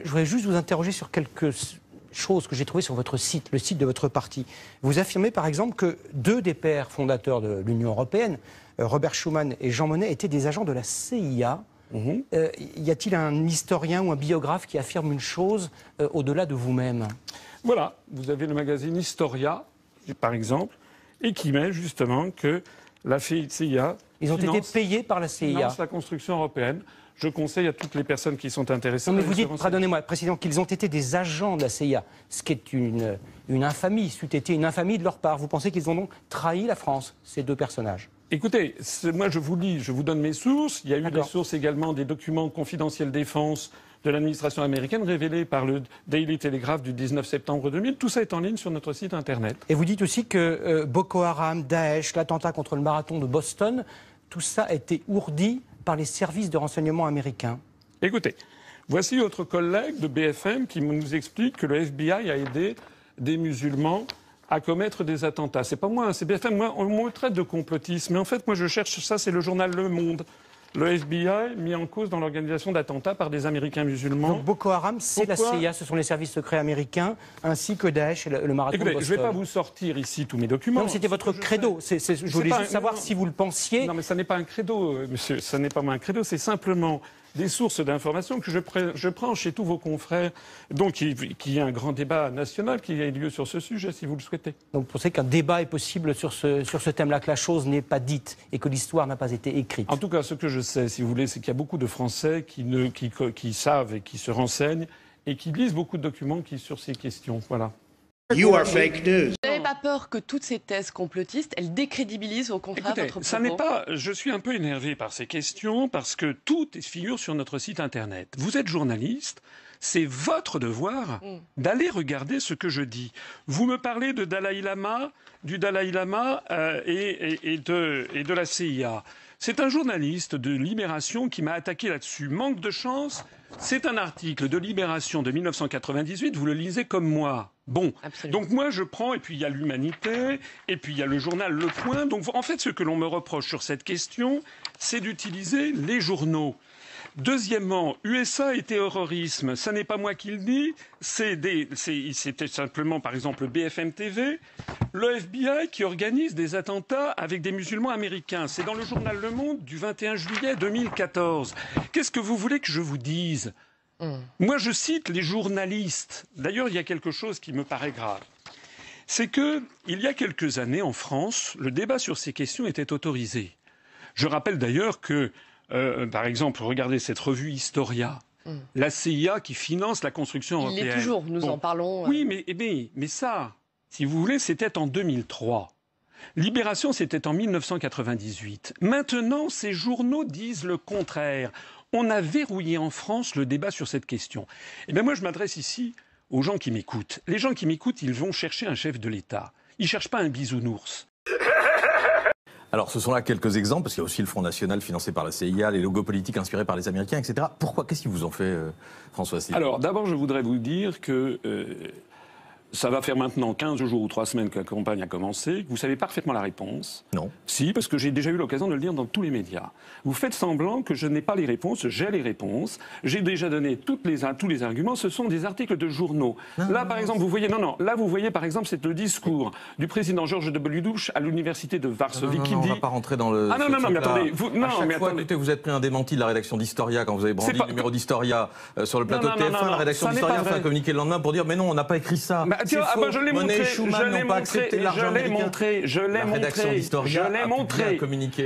Je voudrais juste vous interroger sur quelques choses que j'ai trouvées sur votre site, le site de votre parti. Vous affirmez par exemple que 2 des pères fondateurs de l'Union européenne, Robert Schuman et Jean Monnet, étaient des agents de la CIA. Y a-t-il un historien ou un biographe qui affirme une chose au-delà de vous-même? Voilà, vous avez le magazine Historia, par exemple, et qui met justement que la CIA... Ils ont été payés par la CIA. Finance la construction européenne. Je conseille à toutes les personnes qui sont intéressées... Non, mais vous dites, pardonnez-moi, précisément, qu'ils ont été des agents de la CIA, ce qui est une infamie, c'eût été une infamie de leur part. Vous pensez qu'ils ont donc trahi la France, ces 2 personnages? Écoutez, moi je vous lis, je vous donne mes sources. Il y a eu des sources également, des documents confidentiels défense de l'administration américaine révélés par le Daily Telegraph du 19 septembre 2000. Tout ça est en ligne sur notre site internet. Et vous dites aussi que Boko Haram, Daesh, l'attentat contre le marathon de Boston, tout ça a été ourdi par les services de renseignement américains. Écoutez, voici votre collègue de BFM qui nous explique que le FBI a aidé des musulmans à commettre des attentats. C'est pas moi, c'est BFM. Moi, on me traite de complotiste. Mais en fait, moi, je cherche ça, c'est le journal Le Monde. Le FBI mis en cause dans l'organisation d'attentats par des Américains musulmans. Donc Boko Haram, c'est la CIA, ce sont les services secrets américains, ainsi que Daesh et le marathon de Boston. Je ne vais pas vous sortir ici tous mes documents. Non, c'était votre credo. Je voulais juste savoir si vous le pensiez. Non, mais ça n'est pas un credo, monsieur. Ça n'est pas un credo, c'est simplement des sources d'informations que je prends chez tous vos confrères. Donc, il y a un grand débat national qui a lieu sur ce sujet, si vous le souhaitez. Donc, vous pensez qu'un débat est possible sur ce thème-là, que la chose n'est pas dite et que l'histoire n'a pas été écrite? En tout cas, ce que je sais, si vous voulez, c'est qu'il y a beaucoup de Français qui savent et qui se renseignent et qui lisent beaucoup de documents sur ces questions. Voilà. You are fake news. Vous n'avez pas peur que toutes ces thèses complotistes, elles décrédibilisent au contraire votre propos? Ça n'est pas. Je suis un peu énervé par ces questions parce que tout figure sur notre site internet. Vous êtes journaliste, c'est votre devoir d'aller regarder ce que je dis. Vous me parlez de Dalai Lama, du Dalai Lama et de la CIA. C'est un journaliste de Libération qui m'a attaqué là-dessus. Manque de chance, c'est un article de Libération de 1998, vous le lisez comme moi. Bon, absolument. Donc moi je prends, et puis il y a l'Humanité, et puis il y a le journal Le Point. Donc en fait ce que l'on me reproche sur cette question, c'est d'utiliser les journaux. Deuxièmement, USA et terrorisme, ça n'est pas moi qui le dis, c'était simplement par exemple BFM TV, le FBI qui organise des attentats avec des musulmans américains. C'est dans le journal Le Monde du 21 juillet 2014. Qu'est-ce que vous voulez que je vous dise? Moi je cite les journalistes. D'ailleurs il y a quelque chose qui me paraît grave. C'est qu'il y a quelques années en France, le débat sur ces questions était autorisé. Je rappelle d'ailleurs que par exemple, regardez cette revue Historia, la CIA qui finance la construction européenne. Il l'est toujours, nous en parlons. Oui, mais ça, si vous voulez, c'était en 2003. Libération, c'était en 1998. Maintenant, ces journaux disent le contraire. On a verrouillé en France le débat sur cette question. Eh bien, moi, je m'adresse ici aux gens qui m'écoutent. Les gens qui m'écoutent, ils vont chercher un chef de l'État. Ils ne cherchent pas un bisounours. Alors, ce sont là quelques exemples, parce qu'il y a aussi le Front National financé par la CIA, les logos politiques inspirés par les Américains, etc. Pourquoi? Qu'est-ce qu'ils vous ont fait, François Asselineau? Alors, d'abord, je voudrais vous dire que ça va faire maintenant 15 jours ou 3 semaines que la campagne a commencé. Vous savez parfaitement la réponse. Non. Si, parce que j'ai déjà eu l'occasion de le dire dans tous les médias. Vous faites semblant que je n'ai pas les réponses. J'ai les réponses. J'ai déjà donné tous les arguments. Ce sont des articles de journaux. Là, par exemple, vous voyez... Là, vous voyez, par exemple, c'est le discours du président George W. Bush à l'université de Varsovie qui dit... on ne va pas rentrer dans le... mais attendez... Écoutez, vous êtes pris un démenti de la rédaction d'Historia quand vous avez brandi le numéro d'Historia sur le plateau de TF1. La rédaction d'Historia fait un communiqué le lendemain pour dire « Mais non, on n'a pas écrit ça ». Je l'ai montré, je l'ai montré.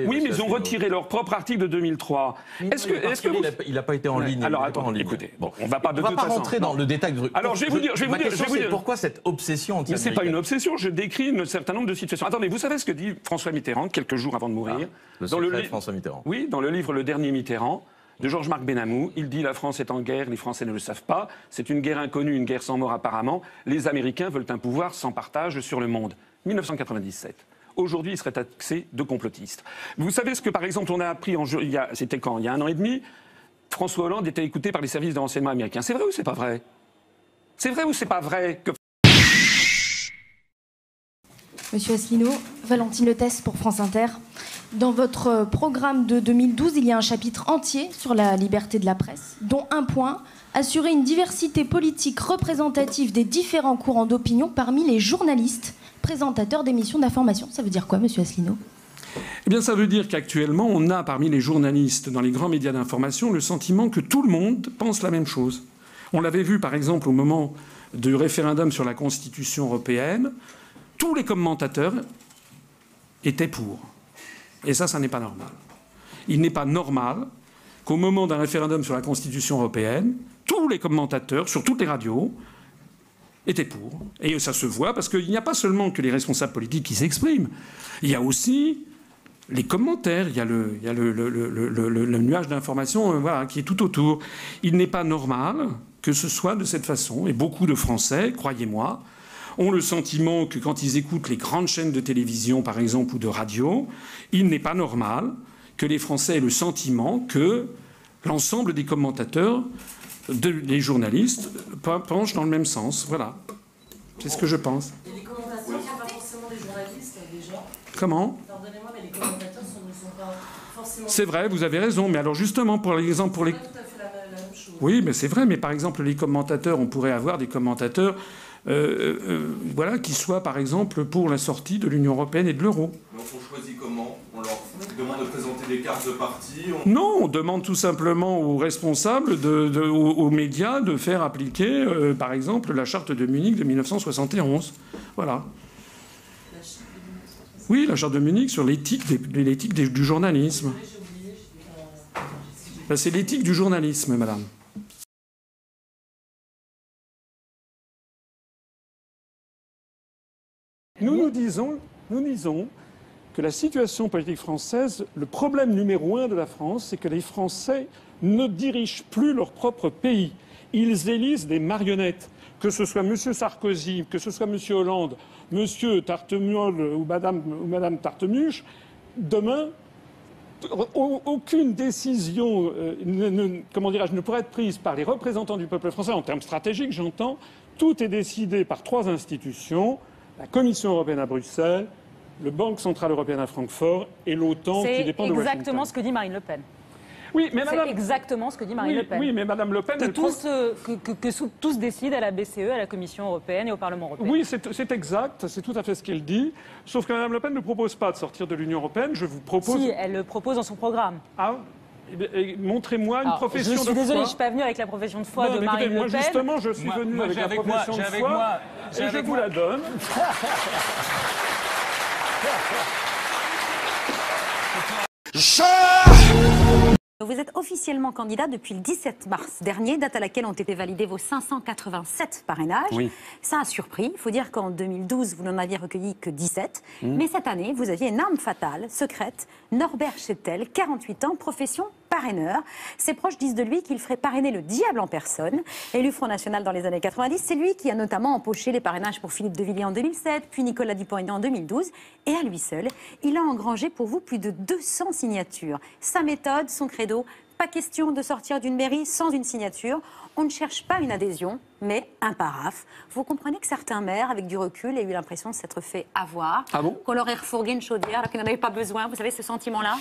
Oui, mais ils ont retiré leur propre article de 2003. Il n'a pas été en ligne. Alors, attends, écoutez, on ne va pas rentrer dans le détail. Alors, je vais vous dire. Pourquoi cette obsession anti-américaine? Mais ce n'est pas une obsession, je décris un certain nombre de situations. Attendez, vous savez ce que dit François Mitterrand quelques jours avant de mourir? Le secret de François Mitterrand. Oui, dans le livre Le Dernier Mitterrand de Georges-Marc Benamou, il dit « La France est en guerre, les Français ne le savent pas. C'est une guerre inconnue, une guerre sans mort apparemment. Les Américains veulent un pouvoir sans partage sur le monde. » 1997. Aujourd'hui, il serait taxé de complotiste. Vous savez ce que, par exemple, on a appris c'était quand? Il y a 1 an et demi, François Hollande était écouté par les services de renseignement américains. C'est vrai ou c'est pas vrai? C'est vrai ou c'est pas vrai que... Monsieur Asselineau, Valentine Le Test pour France Inter. Dans votre programme de 2012, il y a un chapitre entier sur la liberté de la presse, dont un point, assurer une diversité politique représentative des différents courants d'opinion parmi les journalistes, présentateurs d'émissions d'information. Ça veut dire quoi, monsieur Asselineau ? Eh bien, ça veut dire qu'actuellement, on a parmi les journalistes dans les grands médias d'information le sentiment que tout le monde pense la même chose. On l'avait vu, par exemple, au moment du référendum sur la Constitution européenne, tous les commentateurs étaient pour. Et ça n'est pas normal. Il n'est pas normal qu'au moment d'un référendum sur la Constitution européenne, tous les commentateurs, sur toutes les radios, étaient pour. Et ça se voit parce qu'il n'y a pas seulement que les responsables politiques qui s'expriment, il y a aussi les commentaires, il y a le nuage d'informations voilà, qui est tout autour. Il n'est pas normal que ce soit de cette façon. Et beaucoup de Français, croyez-moi, ont le sentiment que quand ils écoutent les grandes chaînes de télévision, par exemple, ou de radio, il n'est pas normal que les Français aient le sentiment que l'ensemble des commentateurs, des journalistes, penchent dans le même sens. Voilà. C'est ce que je pense. Et les commentateurs ne sont pas forcément des journalistes, déjà. Comment ? Pardonnez-moi, mais les commentateurs ne sont pas forcément... C'est vrai, vous avez raison. Mais alors justement, pour l'exemple... C'est pas tout à fait la même chose. Oui, mais c'est vrai. Mais par exemple, les commentateurs, on pourrait avoir des commentateurs... voilà, qui soient par exemple pour la sortie de l'Union européenne et de l'euro. Donc on choisit comment? On leur demande de présenter des cartes de parti? Non, on demande tout simplement aux responsables, aux médias, de faire appliquer, par exemple, la charte de Munich de 1971. Voilà. Oui, la charte de Munich sur l'éthique du journalisme. Ben, c'est l'éthique du journalisme, madame. Nous disons que la situation politique française, le problème numéro 1 de la France, c'est que les Français ne dirigent plus leur propre pays. Ils élisent des marionnettes. Que ce soit M. Sarkozy, que ce soit M. Hollande, M. Tartemuol ou Mme Tartemuche, demain, aucune décision ne pourrait être prise par les représentants du peuple français, en termes stratégiques, j'entends. Tout est décidé par 3 institutions. La Commission européenne à Bruxelles, le Banque centrale européenne à Francfort et l'OTAN qui dépend de Washington. C'est exactement ce que dit Marine Le Pen. Oui, mais c'est exactement ce que dit Marine Le Pen. Oui, mais Madame Le Pen... Que tous décident à la BCE, à la Commission européenne et au Parlement européen. Oui, c'est exact, c'est tout à fait ce qu'elle dit. Sauf que Madame Le Pen ne propose pas de sortir de l'Union européenne. Je vous propose... Si, elle le propose dans son programme. Ah, montrez-moi une profession de foi. Je suis désolée, je ne suis pas venue avec la profession de foi de Marine Le Pen. Moi, justement, je suis venu avec la profession de foi et je vous la donne. Vous êtes officiellement candidat depuis le 17 mars dernier, date à laquelle ont été validés vos 587 parrainages. Oui. Ça a surpris. Il faut dire qu'en 2012, vous n'en aviez recueilli que 17. Mais cette année, vous aviez une arme fatale, secrète. Norbert Chettel, 48 ans, profession parraineur. Ses proches disent de lui qu'il ferait parrainer le diable en personne. Élu Front National dans les années 90, c'est lui qui a notamment empoché les parrainages pour Philippe de Villiers en 2007, puis Nicolas Dupont-Aignan en 2012. Et à lui seul, il a engrangé pour vous plus de 200 signatures. Sa méthode, son credo, pas question de sortir d'une mairie sans une signature. On ne cherche pas une adhésion, mais un paraphe. Vous comprenez que certains maires, avec du recul, aient eu l'impression de s'être fait avoir. Ah bon ? Qu'on leur ait refourgué une chaudière alors qu'ils n'en avaient pas besoin. Vous savez, ce sentiment-là ?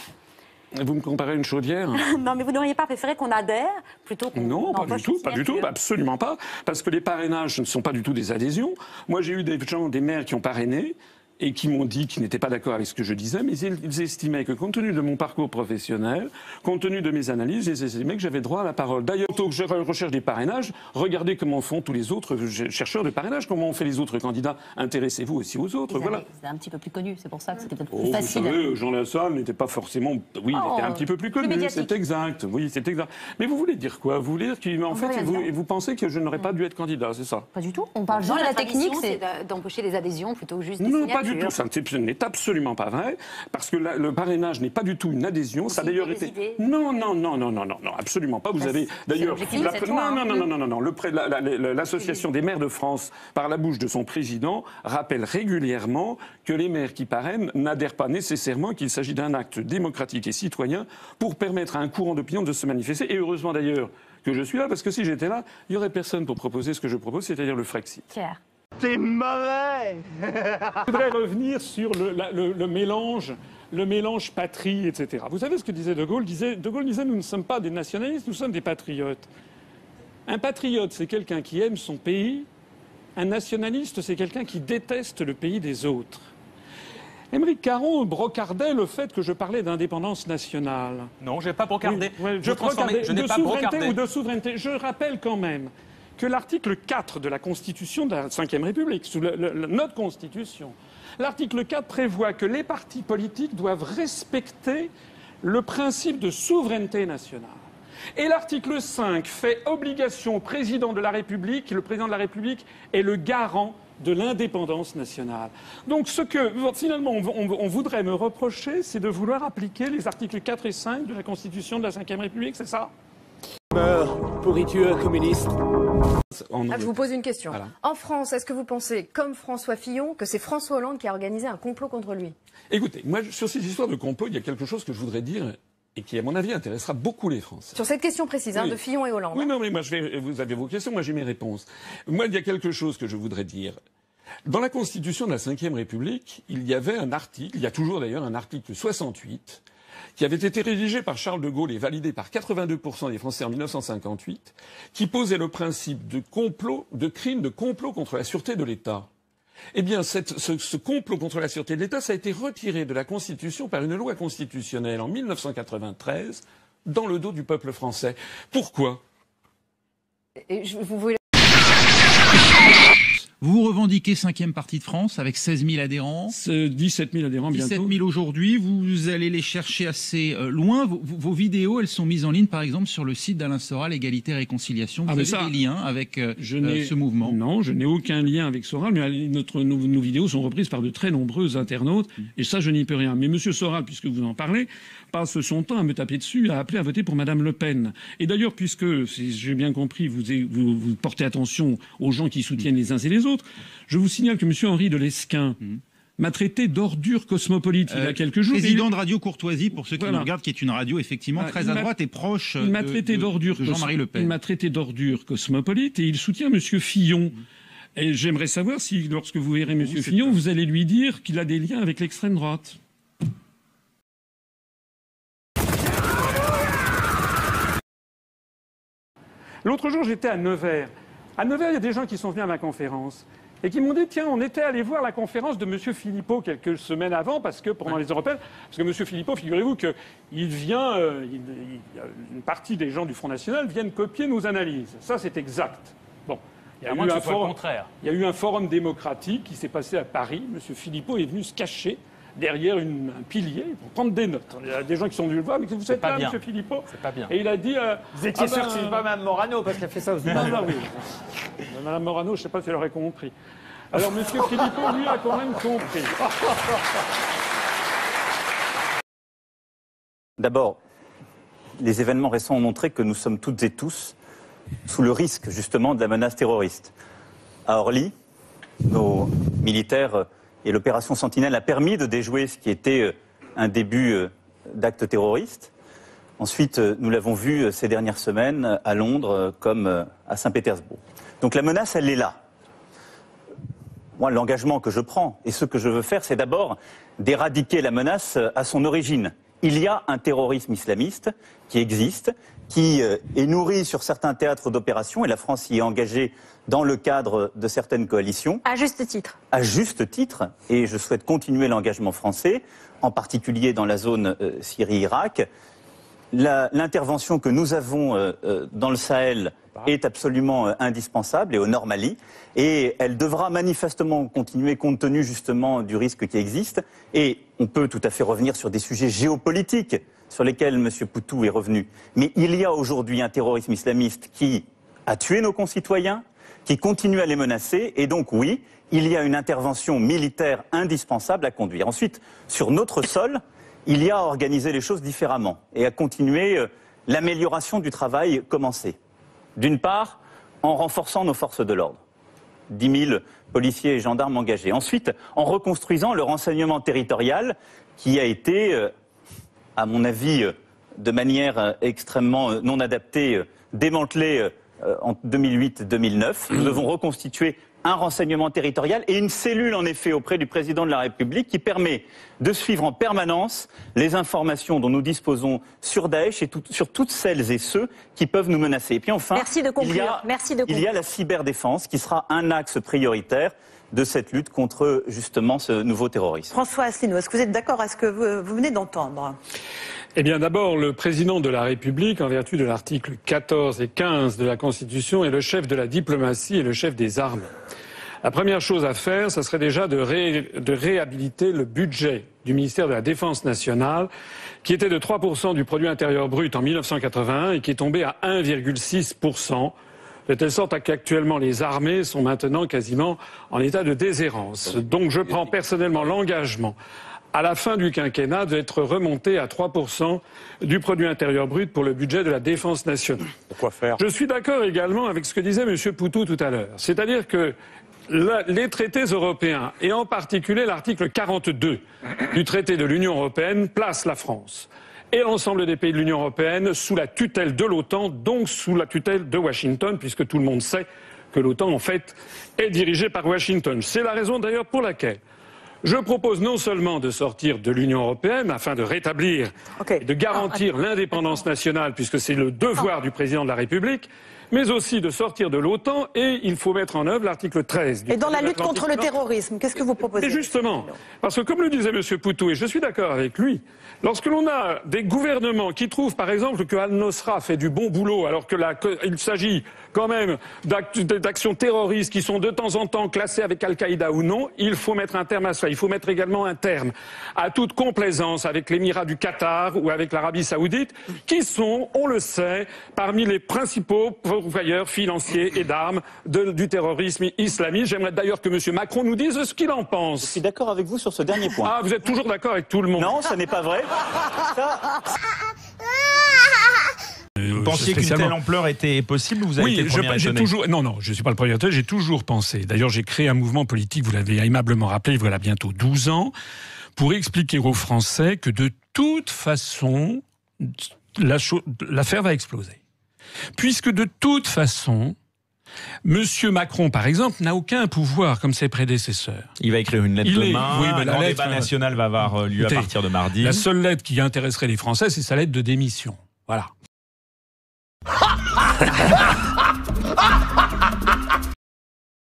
Vous me comparez à une chaudière? Non, mais vous n'auriez pas préféré qu'on adhère plutôt qu'on... Non, pas du tout, absolument pas. Parce que les parrainages ne sont pas du tout des adhésions. Moi, j'ai eu des maires qui ont parrainé et qui m'ont dit qu'ils n'étaient pas d'accord avec ce que je disais, mais ils estimaient que, compte tenu de mon parcours professionnel, compte tenu de mes analyses, ils estimaient que j'avais droit à la parole. D'ailleurs, plutôt que je recherche des parrainages, regardez comment font tous les autres chercheurs de parrainage, comment ont fait les autres candidats. Intéressez-vous aussi aux autres. Voilà. C'est un petit peu plus connu, c'est pour ça que c'était peut-être plus facile. Vous savez, Jean Lassalle n'était pas forcément... Oui, il était un petit peu plus connu, c'est exact. Oui, c'est exact. Mais vous voulez dire quoi? Vous voulez dire qu'en fait, vous pensez que je n'aurais pas dû être candidat, c'est ça? Pas du tout. On parle juste de la technique, c'est d'embaucher des adhésions plutôt que juste des signatures. Non, pas du tout. Ça n'est absolument pas vrai, parce que le parrainage n'est pas du tout une adhésion. Ça a d'ailleurs été... Non, absolument pas. Vous avez d'ailleurs... Non. L'association des maires de France, par la bouche de son président, rappelle régulièrement que les maires qui parrainent n'adhèrent pas nécessairement, qu'il s'agit d'un acte démocratique et citoyen pour permettre à un courant d'opinion de se manifester. Et heureusement d'ailleurs que je suis là, parce que si j'étais là, il n'y aurait personne pour proposer ce que je propose, c'est-à-dire le Frexit. Pierre. T'es mauvais. Je voudrais revenir sur le mélange le mélange patrie, etc. Vous savez ce que disait De Gaulle? De Gaulle disait, nous ne sommes pas des nationalistes, nous sommes des patriotes. Un patriote, c'est quelqu'un qui aime son pays. Un nationaliste, c'est quelqu'un qui déteste le pays des autres. Aymeric Caron brocardait le fait que je parlais d'indépendance nationale. Non, je n'ai pas brocardé. Oui, je n'ai pas brocardé. Ou de souveraineté. Je rappelle quand même que l'article 4 de la Constitution de la Ve République, sous notre Constitution, l'article 4 prévoit que les partis politiques doivent respecter le principe de souveraineté nationale. Et l'article 5 fait obligation au président de la République, le président de la République est le garant de l'indépendance nationale. Donc ce que finalement on voudrait me reprocher, c'est de vouloir appliquer les articles 4 et 5 de la Constitution de la Ve République, c'est ça? Pourriture communiste. Je vous pose une question. Voilà. En France, est-ce que vous pensez, comme François Fillon, que c'est François Hollande qui a organisé un complot contre lui? Écoutez, moi, sur ces histoires de complot, il y a quelque chose que je voudrais dire et qui, à mon avis, intéressera beaucoup les Français. Sur cette question précise, oui. De Fillon et Hollande. Oui, non, mais moi, vous avez vos questions, moi j'ai mes réponses. Moi, il y a quelque chose que je voudrais dire. Dans la Constitution de la Ve République, il y avait un article, il y a toujours d'ailleurs un article 68, qui avait été rédigé par Charles de Gaulle et validé par 82% des Français en 1958, qui posait le principe de complot, de crime de complot contre la sûreté de l'État. Eh bien, ce complot contre la sûreté de l'État, ça a été retiré de la Constitution par une loi constitutionnelle en 1993, dans le dos du peuple français. Pourquoi? Vous revendiquez 5e parti de France avec 16 000 adhérents. 17 000 adhérents bientôt. 17 000 aujourd'hui. Vous allez les chercher assez loin. Vos vidéos, elles sont mises en ligne, par exemple, sur le site d'Alain Soral, Égalité et Réconciliation. Vous avez des liens avec ce mouvement? Non, je n'ai aucun lien avec Soral, mais nos vidéos sont reprises par de très nombreux internautes, et ça, je n'y peux rien. Mais M. Soral, puisque vous en parlez, passe son temps à me taper dessus, à appeler à voter pour Mme Le Pen. Et d'ailleurs, puisque, si j'ai bien compris, vous portez attention aux gens qui soutiennent les uns et les autres, je vous signale que M. Henri de Lesquen m'a traité d'ordure cosmopolite il y a quelques jours. Président de Radio Courtoisie, pour ceux qui nous regardent, qui est une radio effectivement très à droite et proche de Jean-Marie Le Pen. Il m'a traité d'ordure cosmopolite et il soutient M. Fillon. Et j'aimerais savoir si, lorsque vous verrez M. Fillon, vous allez lui dire qu'il a des liens avec l'extrême droite. L'autre jour, j'étais à Nevers. À Nevers, il y a des gens qui sont venus à ma conférence et qui m'ont dit, tiens, on était allé voir la conférence de M. Philippot quelques semaines avant, parce que pendant les européennes, parce que M. Philippot, figurez-vous qu'il vient, une partie des gens du Front National viennent copier nos analyses. Ça, c'est exact. Bon. Il y a eu un forum démocratique qui s'est passé à Paris. M. Philippot est venu se cacher derrière un pilier pour prendre des notes. Il y a des gens qui sont venus le voir, mais vous êtes là, M. Philippot? C'est pas bien. Et il a dit... vous étiez sûr que c'était pas Mme Morano, parce qu'elle fait ça aussi. Non, oui. Mme Morano, je ne sais pas si elle aurait compris. Alors, M. Philippot, lui, a quand même compris. D'abord, les événements récents ont montré que nous sommes toutes et tous sous le risque, justement, de la menace terroriste. À Orly, nos militaires... Et l'opération Sentinelle a permis de déjouer ce qui était un début d'acte terroriste. Ensuite, nous l'avons vu ces dernières semaines à Londres comme à Saint-Pétersbourg. Donc la menace, elle est là. Moi, l'engagement que je prends et ce que je veux faire, c'est d'abord d'éradiquer la menace à son origine. Il y a un terrorisme islamiste qui existe, qui est nourri sur certains théâtres d'opération, et la France y est engagée dans le cadre de certaines coalitions. À juste titre. À juste titre, et je souhaite continuer l'engagement français, en particulier dans la zone Syrie-Irak. L'intervention que nous avons dans le Sahel est absolument indispensable, et au Nord Mali, et elle devra manifestement continuer compte tenu justement du risque qui existe. Et on peut tout à fait revenir sur des sujets géopolitiques sur lesquels M. Poutou est revenu. Mais il y a aujourd'hui un terrorisme islamiste qui a tué nos concitoyens, qui continue à les menacer, et donc oui, il y a une intervention militaire indispensable à conduire. Ensuite, sur notre sol, il y a à organiser les choses différemment et à continuer l'amélioration du travail commencé. D'une part, en renforçant nos forces de l'ordre. 10 000 policiers et gendarmes engagés. Ensuite, en reconstruisant le renseignement territorial qui a été, à mon avis, de manière extrêmement non adaptée, démantelé en 2008-2009. Nous devons reconstituer un renseignement territorial et une cellule, en effet, auprès du président de la République qui permet de suivre en permanence les informations dont nous disposons sur Daesh et sur toutes celles et ceux qui peuvent nous menacer. Et puis enfin, il y a la cyberdéfense qui sera un axe prioritaire de cette lutte contre justement ce nouveau terrorisme. François Asselineau, est-ce que vous êtes d'accord à ce que vous venez d'entendre ? Eh bien d'abord, le président de la République, en vertu de l'article 14 et 15 de la Constitution, est le chef de la diplomatie et le chef des armées. La première chose à faire, ce serait déjà de réhabiliter le budget du ministère de la Défense nationale, qui était de 3% du produit intérieur brut en 1981 et qui est tombé à 1,6%. De telle sorte qu'actuellement les armées sont maintenant quasiment en état de déshérence. Donc je prends personnellement l'engagement à la fin du quinquennat d'être remonté à 3% du produit intérieur brut pour le budget de la défense nationale. Pourquoi faire ? Je suis d'accord également avec ce que disait M. Poutou tout à l'heure. C'est-à-dire que les traités européens, et en particulier l'article 42 du traité de l'Union européenne, placent la France et l'ensemble des pays de l'Union européenne sous la tutelle de l'OTAN, donc sous la tutelle de Washington, puisque tout le monde sait que l'OTAN, en fait, est dirigée par Washington. C'est la raison d'ailleurs pour laquelle je propose non seulement de sortir de l'Union européenne afin de rétablir et de garantir l'indépendance nationale, puisque c'est le devoir du président de la République, mais aussi de sortir de l'OTAN, et il faut mettre en œuvre l'article 13. Et dans la lutte contre le terrorisme, qu'est-ce que vous proposez ? Et justement, parce que comme le disait M. Poutou, et je suis d'accord avec lui, lorsque l'on a des gouvernements qui trouvent par exemple que Al-Nosra fait du bon boulot, alors qu'il s'agit quand même d'actions terroristes qui sont de temps en temps classées avec Al-Qaïda ou non, il faut mettre un terme à cela. Il faut mettre également un terme à toute complaisance avec l'émirat du Qatar ou avec l'Arabie Saoudite, qui sont, on le sait, parmi les principaux pourvoyeurs financiers et d'armes du terrorisme islamiste. J'aimerais d'ailleurs que M. Macron nous dise ce qu'il en pense. Je suis d'accord avec vous sur ce dernier point. Ah, vous êtes toujours d'accord avec tout le monde? Non, ça n'est pas vrai. Vous pensiez qu'une telle ampleur était possible ou vous avez été le premier étonné ? Non, je ne suis pas le premier étonné, j'ai toujours pensé. D'ailleurs, j'ai créé un mouvement politique, vous l'avez aimablement rappelé, voilà bientôt 12 ans, pour expliquer aux Français que de toute façon, l'affaire va exploser. Puisque de toute façon, Monsieur Macron, par exemple, n'a aucun pouvoir comme ses prédécesseurs. Il va écrire une lettre demain, le grand débat national va avoir lieu à partir de mardi. La seule lettre qui intéresserait les Français, c'est sa lettre de démission. Voilà.